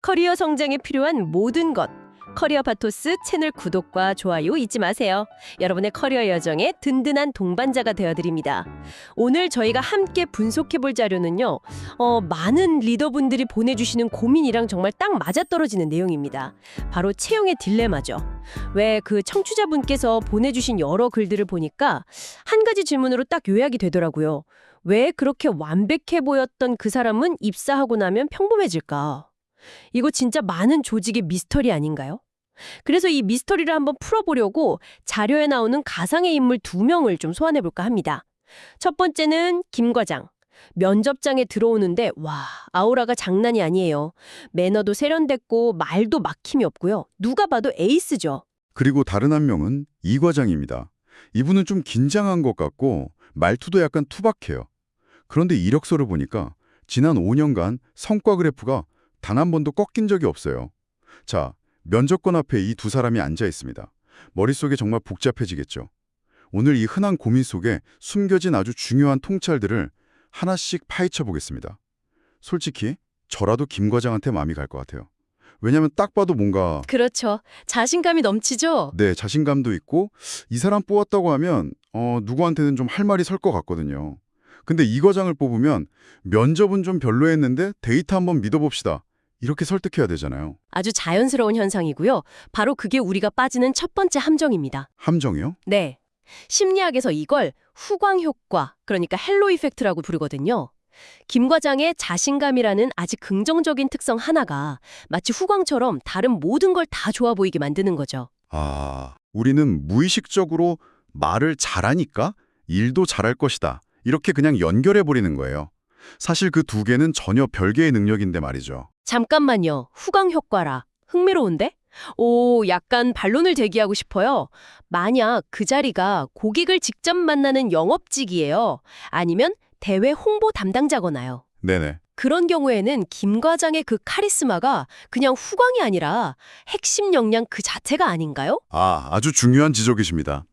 커리어 성장에 필요한 모든 것. 커리어 바토스 채널 구독과 좋아요 잊지 마세요. 여러분의 커리어 여정에 든든한 동반자가 되어드립니다. 오늘 저희가 함께 분석해볼 자료는요. 많은 리더분들이 보내주시는 고민이랑 정말 딱 맞아떨어지는 내용입니다. 바로 채용의 딜레마죠. 왜 그 청취자분께서 보내주신 여러 글들을 보니까 한 가지 질문으로 딱 요약이 되더라고요. 왜 그렇게 완벽해 보였던 그 사람은 입사하고 나면 평범해질까? 이거 진짜 많은 조직의 미스터리 아닌가요? 그래서 이 미스터리를 한번 풀어보려고 자료에 나오는 가상의 인물 2명을 좀 소환해볼까 합니다. 첫 번째는 김 과장. 면접장에 들어오는데 와, 아우라가 장난이 아니에요. 매너도 세련됐고 말도 막힘이 없고요. 누가 봐도 에이스죠. 그리고 다른 한 명은 이 과장입니다. 이분은 좀 긴장한 것 같고 말투도 약간 투박해요. 그런데 이력서를 보니까 지난 5년간 성과 그래프가 단 한 번도 꺾인 적이 없어요. 자, 면접관 앞에 이 두 사람이 앉아 있습니다. 머릿속에 정말 복잡해지겠죠. 오늘 이 흔한 고민 속에 숨겨진 아주 중요한 통찰들을 하나씩 파헤쳐 보겠습니다. 솔직히 저라도 김 과장한테 마음이 갈 것 같아요. 왜냐면 딱 봐도 뭔가 그렇죠. 자신감이 넘치죠? 네, 자신감도 있고 이 사람 뽑았다고 하면 누구한테는 좀 할 말이 설 것 같거든요. 근데 이 과장을 뽑으면 면접은 좀 별로였는데 데이터 한번 믿어봅시다. 이렇게 설득해야 되잖아요. 아주 자연스러운 현상이고요. 바로 그게 우리가 빠지는 첫 번째 함정입니다. 함정이요? 네. 심리학에서 이걸 후광 효과, 그러니까 헬로 이펙트라고 부르거든요. 김 과장의 자신감이라는 아주 긍정적인 특성 하나가 마치 후광처럼 다른 모든 걸 다 좋아 보이게 만드는 거죠. 아, 우리는 무의식적으로 말을 잘하니까 일도 잘할 것이다. 이렇게 그냥 연결해버리는 거예요. 사실 그 두 개는 전혀 별개의 능력인데 말이죠. 잠깐만요. 후광 효과라. 흥미로운데? 오, 약간 반론을 제기하고 싶어요. 만약 그 자리가 고객을 직접 만나는 영업직이에요. 아니면 대외 홍보 담당자거나요. 네네. 그런 경우에는 김 과장의 그 카리스마가 그냥 후광이 아니라 핵심 역량 그 자체가 아닌가요? 아주 중요한 지적이십니다.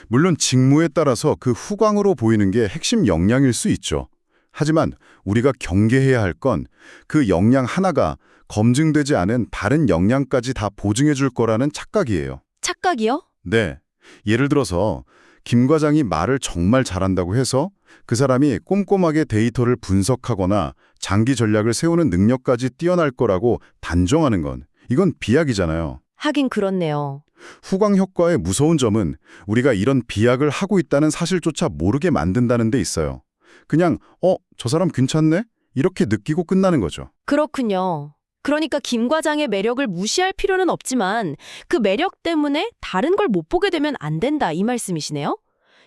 물론 직무에 따라서 그 후광으로 보이는 게 핵심 역량일 수 있죠. 하지만 우리가 경계해야 할 건 그 역량 하나가 검증되지 않은 다른 역량까지 다 보증해 줄 거라는 착각이에요. 착각이요? 네. 예를 들어서 김 과장이 말을 정말 잘한다고 해서 그 사람이 꼼꼼하게 데이터를 분석하거나 장기 전략을 세우는 능력까지 뛰어날 거라고 단정하는 건 이건 비약이잖아요. 하긴 그렇네요. 후광 효과의 무서운 점은 우리가 이런 비약을 하고 있다는 사실조차 모르게 만든다는 데 있어요. 그냥 저 사람 괜찮네? 이렇게 느끼고 끝나는 거죠. 그렇군요. 그러니까 김 과장의 매력을 무시할 필요는 없지만 그 매력 때문에 다른 걸 못 보게 되면 안 된다 이 말씀이시네요?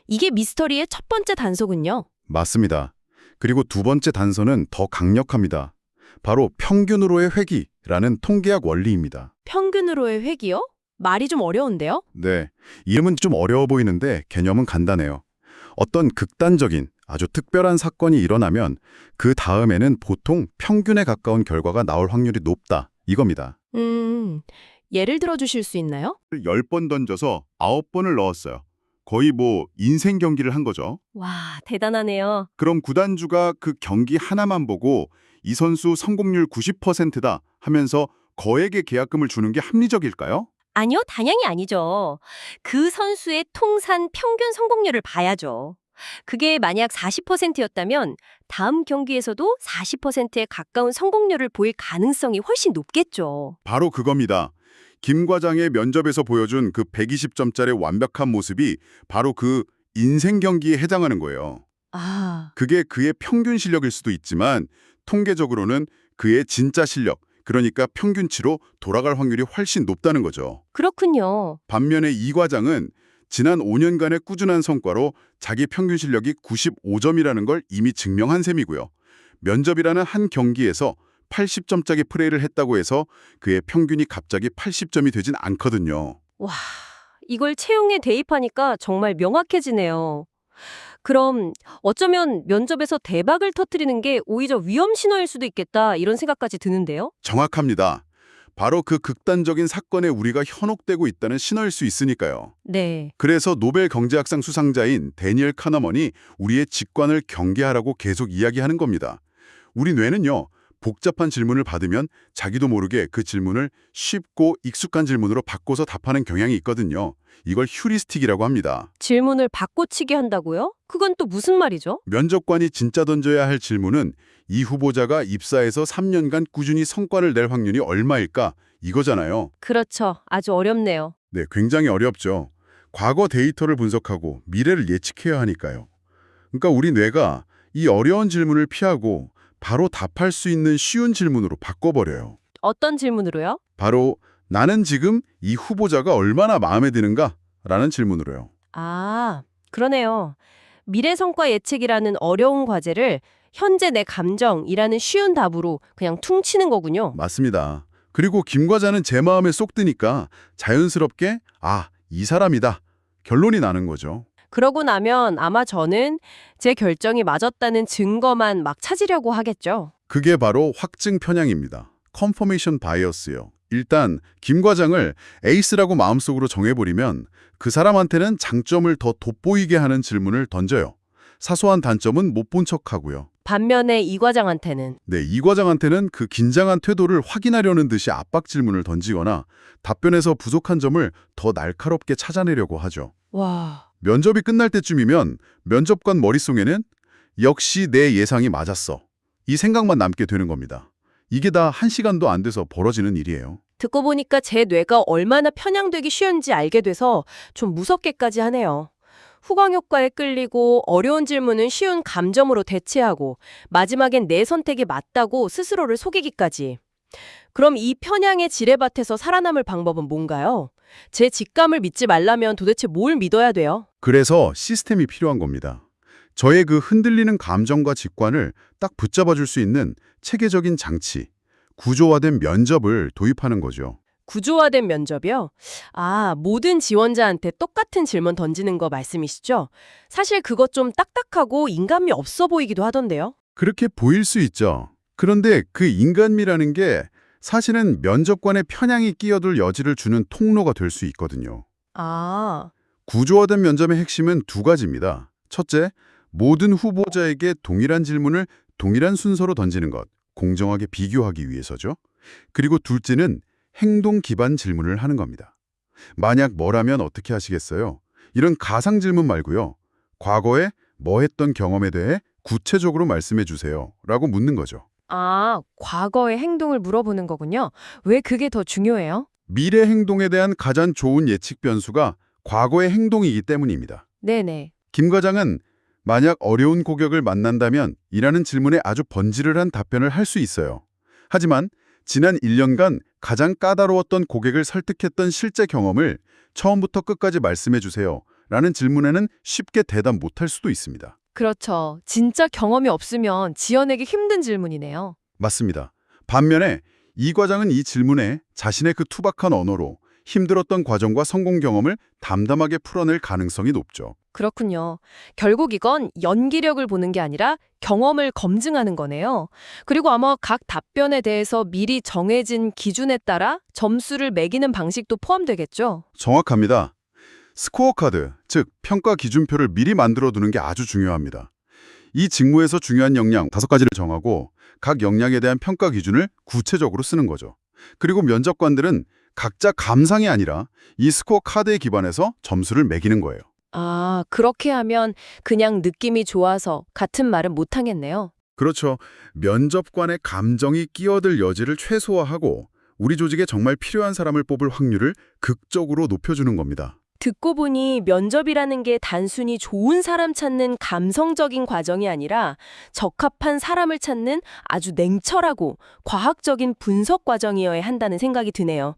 이게 미스터리의 첫 번째 단서군요. 맞습니다. 그리고 두 번째 단서는 더 강력합니다. 바로 평균으로의 회귀라는 통계학 원리입니다. 평균으로의 회귀요? 말이 좀 어려운데요? 네, 이름은 좀 어려워 보이는데 개념은 간단해요. 어떤 극단적인 아주 특별한 사건이 일어나면 그 다음에는 보통 평균에 가까운 결과가 나올 확률이 높다 이겁니다. 예를 들어 주실 수 있나요? 10번 던져서 9번을 넣었어요. 거의 인생 경기를 한 거죠. 와, 대단하네요. 그럼 구단주가 그 경기 하나만 보고 이 선수 성공률 90%다 하면서 거액의 계약금을 주는 게 합리적일까요? 아니요, 단연히 아니죠. 그 선수의 통산 평균 성공률을 봐야죠. 그게 만약 40%였다면 다음 경기에서도 40%에 가까운 성공률을 보일 가능성이 훨씬 높겠죠. 바로 그겁니다. 김 과장의 면접에서 보여준 그 120점짜리 완벽한 모습이 바로 그 인생 경기에 해당하는 거예요. 아, 그게 그의 평균 실력일 수도 있지만 통계적으로는 그의 진짜 실력, 그러니까 평균치로 돌아갈 확률이 훨씬 높다는 거죠. 그렇군요. 반면에 이 과장은 지난 5년간의 꾸준한 성과로 자기 평균 실력이 95점이라는 걸 이미 증명한 셈이고요. 면접이라는 한 경기에서 80점짜리 플레이를 했다고 해서 그의 평균이 갑자기 80점이 되진 않거든요. 와, 이걸 채용에 대입하니까 정말 명확해지네요. 그럼 어쩌면 면접에서 대박을 터뜨리는 게 오히려 위험 신호일 수도 있겠다 이런 생각까지 드는데요. 정확합니다. 바로 그 극단적인 사건에 우리가 현혹되고 있다는 신호일 수 있으니까요. 네. 그래서 노벨 경제학상 수상자인 데니엘 카너먼이 우리의 직관을 경계하라고 계속 이야기하는 겁니다. 우리 뇌는요, 복잡한 질문을 받으면 자기도 모르게 그 질문을 쉽고 익숙한 질문으로 바꿔서 답하는 경향이 있거든요. 이걸 휴리스틱이라고 합니다. 질문을 바꿔치기 한다고요? 그건 또 무슨 말이죠? 면접관이 진짜 던져야 할 질문은 이 후보자가 입사해서 3년간 꾸준히 성과를 낼 확률이 얼마일까? 이거잖아요. 그렇죠. 아주 어렵네요. 네, 굉장히 어렵죠. 과거 데이터를 분석하고 미래를 예측해야 하니까요. 그러니까 우리 뇌가 이 어려운 질문을 피하고 바로 답할 수 있는 쉬운 질문으로 바꿔버려요. 어떤 질문으로요? 바로 나는 지금 이 후보자가 얼마나 마음에 드는가? 라는 질문으로요. 아, 그러네요. 미래 성과 예측이라는 어려운 과제를 현재 내 감정이라는 쉬운 답으로 그냥 퉁치는 거군요. 맞습니다. 그리고 김 과자는 제 마음에 쏙 드니까 자연스럽게 이 사람이다. 결론이 나는 거죠. 그러고 나면 아마 저는 제 결정이 맞았다는 증거만 막 찾으려고 하겠죠. 그게 바로 확증 편향입니다. confirmation bias요. 일단 김 과장을 에이스라고 마음속으로 정해버리면 그 사람한테는 장점을 더 돋보이게 하는 질문을 던져요. 사소한 단점은 못 본 척하고요. 반면에 이 과장한테는 네, 이 과장한테는 그 긴장한 태도를 확인하려는 듯이 압박 질문을 던지거나 답변에서 부족한 점을 더 날카롭게 찾아내려고 하죠. 와, 면접이 끝날 때쯤이면 면접관 머릿속에는 역시 내 예상이 맞았어. 이 생각만 남게 되는 겁니다. 이게 다 1시간도 안 돼서 벌어지는 일이에요. 듣고 보니까 제 뇌가 얼마나 편향되기 쉬운지 알게 돼서 좀 무섭게까지 하네요. 후광 효과에 끌리고 어려운 질문은 쉬운 감점으로 대체하고 마지막엔 내 선택이 맞다고 스스로를 속이기까지. 그럼 이 편향의 지뢰밭에서 살아남을 방법은 뭔가요? 제 직감을 믿지 말라면 도대체 뭘 믿어야 돼요? 그래서 시스템이 필요한 겁니다. 저의 그 흔들리는 감정과 직관을 딱 붙잡아줄 수 있는 체계적인 장치, 구조화된 면접을 도입하는 거죠. 구조화된 면접이요? 아, 모든 지원자한테 똑같은 질문 던지는 거 말씀이시죠? 사실 그것 좀 딱딱하고 인간미 없어 보이기도 하던데요. 그렇게 보일 수 있죠. 그런데 그 인간미라는 게 사실은 면접관의 편향이 끼어들 여지를 주는 통로가 될 수 있거든요. 아, 구조화된 면접의 핵심은 두 가지입니다. 첫째, 모든 후보자에게 동일한 질문을 동일한 순서로 던지는 것, 공정하게 비교하기 위해서죠. 그리고 둘째는 행동 기반 질문을 하는 겁니다. 만약 뭐라면 어떻게 하시겠어요? 이런 가상 질문 말고요. 과거에 뭐 했던 경험에 대해 구체적으로 말씀해 주세요. 라고 묻는 거죠. 아, 과거의 행동을 물어보는 거군요. 왜 그게 더 중요해요? 미래 행동에 대한 가장 좋은 예측 변수가 과거의 행동이기 때문입니다. 네네. 김 과장은 만약 어려운 고객을 만난다면 이라는 질문에 아주 번지르르한 답변을 할 수 있어요. 하지만 지난 1년간 가장 까다로웠던 고객을 설득했던 실제 경험을 처음부터 끝까지 말씀해 주세요. 라는 질문에는 쉽게 대답 못할 수도 있습니다. 그렇죠. 진짜 경험이 없으면 지어내기 힘든 질문이네요. 맞습니다. 반면에 이 과장은 이 질문에 자신의 그 투박한 언어로 힘들었던 과정과 성공 경험을 담담하게 풀어낼 가능성이 높죠. 그렇군요. 결국 이건 연기력을 보는 게 아니라 경험을 검증하는 거네요. 그리고 아마 각 답변에 대해서 미리 정해진 기준에 따라 점수를 매기는 방식도 포함되겠죠. 정확합니다. 스코어 카드, 즉 평가 기준표를 미리 만들어 두는 게 아주 중요합니다. 이 직무에서 중요한 역량 5가지를 정하고 각 역량에 대한 평가 기준을 구체적으로 쓰는 거죠. 그리고 면접관들은 각자 감상이 아니라 이 스코어 카드에 기반해서 점수를 매기는 거예요. 아, 그렇게 하면 그냥 느낌이 좋아서 같은 말은 못 하겠네요. 그렇죠. 면접관의 감정이 끼어들 여지를 최소화하고 우리 조직에 정말 필요한 사람을 뽑을 확률을 극적으로 높여주는 겁니다. 듣고 보니 면접이라는 게 단순히 좋은 사람 찾는 감성적인 과정이 아니라 적합한 사람을 찾는 아주 냉철하고 과학적인 분석 과정이어야 한다는 생각이 드네요.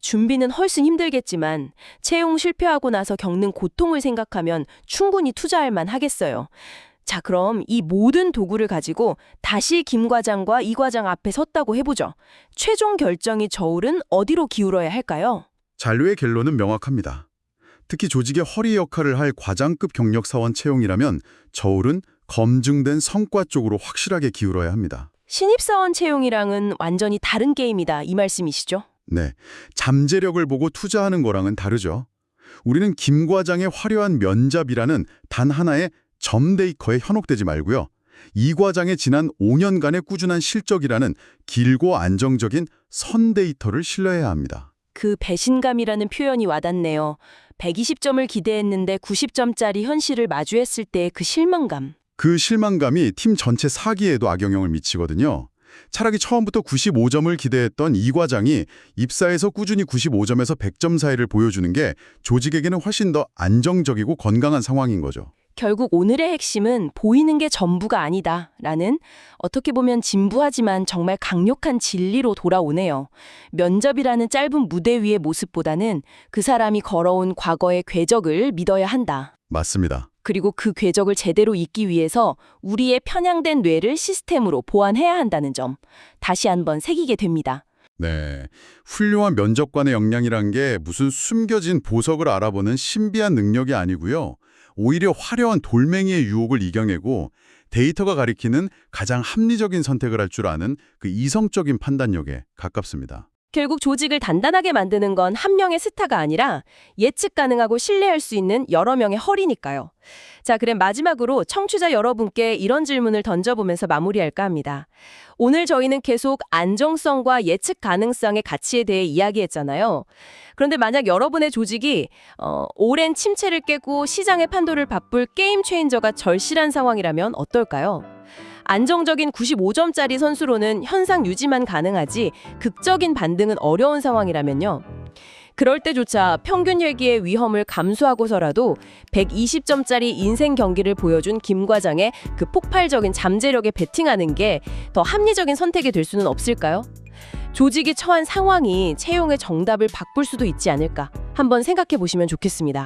준비는 훨씬 힘들겠지만 채용 실패하고 나서 겪는 고통을 생각하면 충분히 투자할 만 하겠어요. 자, 그럼 이 모든 도구를 가지고 다시 김 과장과 이 과장 앞에 섰다고 해보죠. 최종 결정이 저울은 어디로 기울어야 할까요? 잔류의 결론은 명확합니다. 특히 조직의 허리 역할을 할 과장급 경력 사원 채용이라면 저울은 검증된 성과 쪽으로 확실하게 기울어야 합니다. 신입사원 채용이랑은 완전히 다른 게임이다, 이 말씀이시죠? 네, 잠재력을 보고 투자하는 거랑은 다르죠. 우리는 김 과장의 화려한 면접이라는 단 하나의 점데이커에 현혹되지 말고요. 이 과장의 지난 5년간의 꾸준한 실적이라는 길고 안정적인 선 데이터를 신뢰해야 합니다. 그 배신감이라는 표현이 와닿네요. 120점을 기대했는데 90점짜리 현실을 마주했을 때의 그 실망감. 그 실망감이 팀 전체 사기에도 악영향을 미치거든요. 차라리 처음부터 95점을 기대했던 이 과장이 입사해서 꾸준히 95점에서 100점 사이를 보여주는 게 조직에게는 훨씬 더 안정적이고 건강한 상황인 거죠. 결국 오늘의 핵심은 보이는 게 전부가 아니다라는 어떻게 보면 진부하지만 정말 강력한 진리로 돌아오네요. 면접이라는 짧은 무대 위의 모습보다는 그 사람이 걸어온 과거의 궤적을 믿어야 한다. 맞습니다. 그리고 그 궤적을 제대로 잇기 위해서 우리의 편향된 뇌를 시스템으로 보완해야 한다는 점 다시 한번 새기게 됩니다. 네, 훌륭한 면접관의 역량이란 게 무슨 숨겨진 보석을 알아보는 신비한 능력이 아니고요. 오히려 화려한 돌멩이의 유혹을 이겨내고 데이터가 가리키는 가장 합리적인 선택을 할 줄 아는 그 이성적인 판단력에 가깝습니다. 결국 조직을 단단하게 만드는 건 한 명의 스타가 아니라 예측 가능하고 신뢰할 수 있는 여러 명의 허리니까요. 자, 그럼 마지막으로 청취자 여러분께 이런 질문을 던져보면서 마무리할까 합니다. 오늘 저희는 계속 안정성과 예측 가능성의 가치에 대해 이야기했잖아요. 그런데 만약 여러분의 조직이 오랜 침체를 깨고 시장의 판도를 바꿀 게임 체인저가 절실한 상황이라면 어떨까요? 안정적인 95점짜리 선수로는 현상 유지만 가능하지 극적인 반등은 어려운 상황이라면요. 그럴 때조차 평균 회귀의 위험을 감수하고서라도 120점짜리 인생 경기를 보여준 김 과장의 그 폭발적인 잠재력에 베팅하는 게 더 합리적인 선택이 될 수는 없을까요? 조직이 처한 상황이 채용의 정답을 바꿀 수도 있지 않을까 한번 생각해 보시면 좋겠습니다.